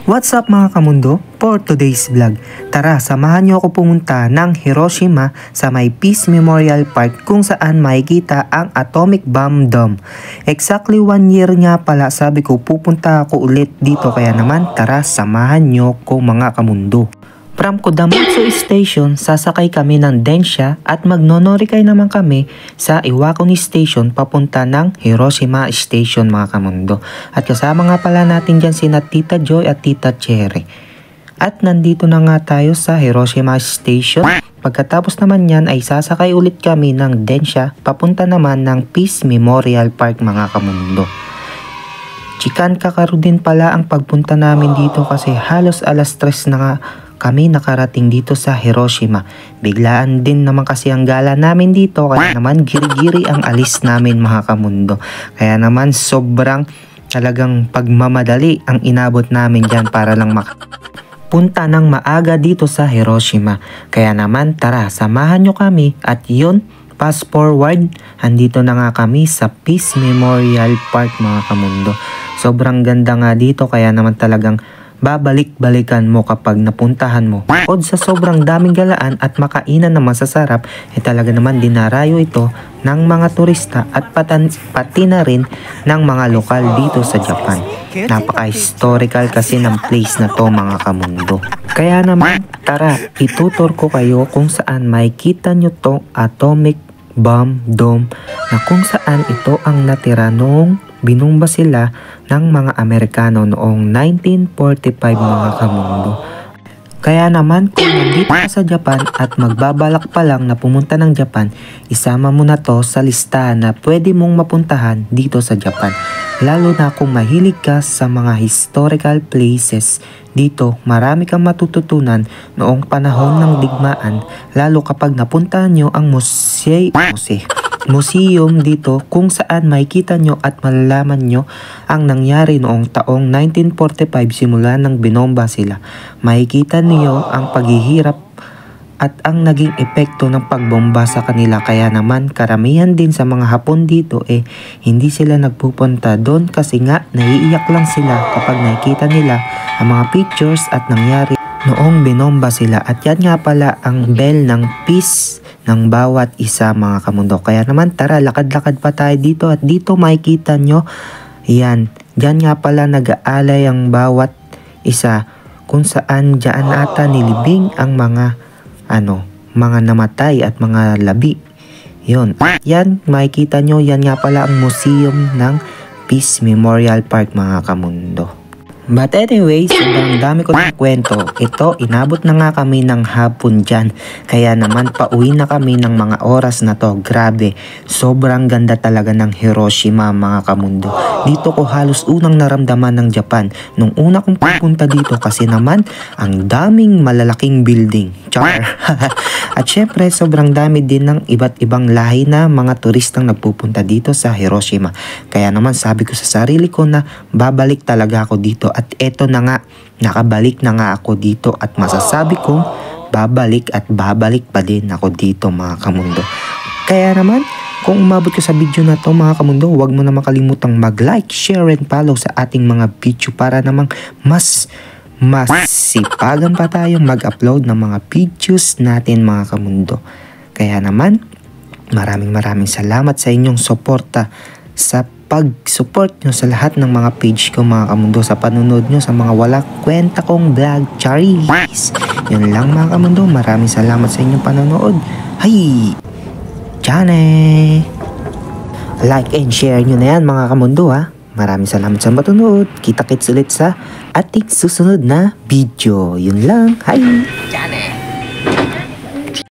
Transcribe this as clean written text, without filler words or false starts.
What's up mga kamundo? For today's vlog, tara samahan niyo ako pumunta ng Hiroshima sa may Peace Memorial Park kung saan makikita ang Atomic Bomb Dome. Exactly 1 year nga pala sabi ko pupunta ako ulit dito, kaya naman tara samahan niyo ko mga kamundo. From Kodamatsu Station, sasakay kami ng Densha at magnonorikay naman kami sa Iwakuni Station papunta ng Hiroshima Station mga kamundo. At kasama nga pala natin dyan sina Tita Joy at Tita Cherry. At nandito na nga tayo sa Hiroshima Station. Pagkatapos naman yan ay sasakay ulit kami ng Densha papunta naman ng Peace Memorial Park mga kamundo. Chikan kakaro din pala ang pagpunta namin dito kasi halos alas 3 na nga kami nakarating dito sa Hiroshima. Biglaan din naman kasi ang gala namin dito, kaya naman giri-giri ang alis namin mga kamundo. Kaya naman sobrang talagang pagmamadali ang inabot namin dyan para lang punta ng maaga dito sa Hiroshima. Kaya naman tara samahan nyo kami at yun, fast forward, andito na nga kami sa Peace Memorial Park mga kamundo. Sobrang ganda nga dito, kaya naman talagang babalik-balikan mo kapag napuntahan mo. Bukod sa sobrang daming galaan at makainan na masasarap, talaga naman dinarayo ito ng mga turista at pati na rin ng mga lokal dito sa Japan. Napaka-historical kasi ng place na to mga kamundo. Kaya naman tara, itutur ko kayo kung saan makikita nyo tong Atomic Bomb Dome na kung saan ito ang natira noong binumba sila ng mga Amerikano noong 1945 mga kamundo. Kaya naman kung nandito ka sa Japan at magbabalak pa lang na pumunta ng Japan, isama mo na to sa listahan na pwede mong mapuntahan dito sa Japan. Lalo na kung mahilig ka sa mga historical places, dito marami kang matututunan noong panahon ng digmaan, lalo kapag napuntahan nyo ang museum dito kung saan makikita nyo at malalaman nyo ang nangyari noong taong 1945 simula nang binomba sila. Makikita niyo ang paghihirap at ang naging epekto ng pagbomba sa kanila. Kaya naman karamihan din sa mga Hapon dito hindi sila nagpupunta doon kasi nga naiiyak lang sila kapag nakikita nila ang mga pictures at nangyari noong binomba sila. At yan nga pala ang bell ng peace ng bawat isa mga kamundo. Kaya naman tara, lakad-lakad pa tayo dito at dito makikita nyo yan. Diyan nga pala nag-aalay ang bawat isa kung saan dyan ata nilibing ang mga mga namatay at mga labi. Yun. Yan makikita nyo, yan nga pala ang museum ng Peace Memorial Park mga kamundo. But anyway, sobrang dami ko ng kwento. Ito, inabot na nga kami ng hapon dyan. Kaya naman pauwi na kami ng mga oras na to. Grabe, sobrang ganda talaga ng Hiroshima mga kamundo. Dito ko halos unang naramdaman ng Japan nung una kong pupunta dito kasi naman ang daming malalaking building. Char! At syempre, sobrang dami din ng iba't ibang lahi na mga turistang nagpupunta dito sa Hiroshima. Kaya naman sabi ko sa sarili ko na babalik talaga ako dito. At eto na nga, nakabalik na nga ako dito at masasabi kong babalik at babalik pa din ako dito mga kamundo. Kaya naman, kung umabot ka sa video na to mga kamundo, huwag mo na makalimutang mag-like, share, and follow sa ating mga video para namang mas sipagan pa tayong mag-upload ng mga videos natin mga kamundo. Kaya naman, maraming salamat sa inyong suporta, sa pag-support nyo sa lahat ng mga page ko mga kamundo, sa panunod nyo sa mga wala kwenta kong vlog. Charis! Yun lang mga kamundo, maraming salamat sa inyong panonood. Hay! Chane! Like and share nyo na yan mga kamundo ha. Maraming salamat sa panonood. Kita-kits ulit sa ating susunod na video. Yun lang. Hay!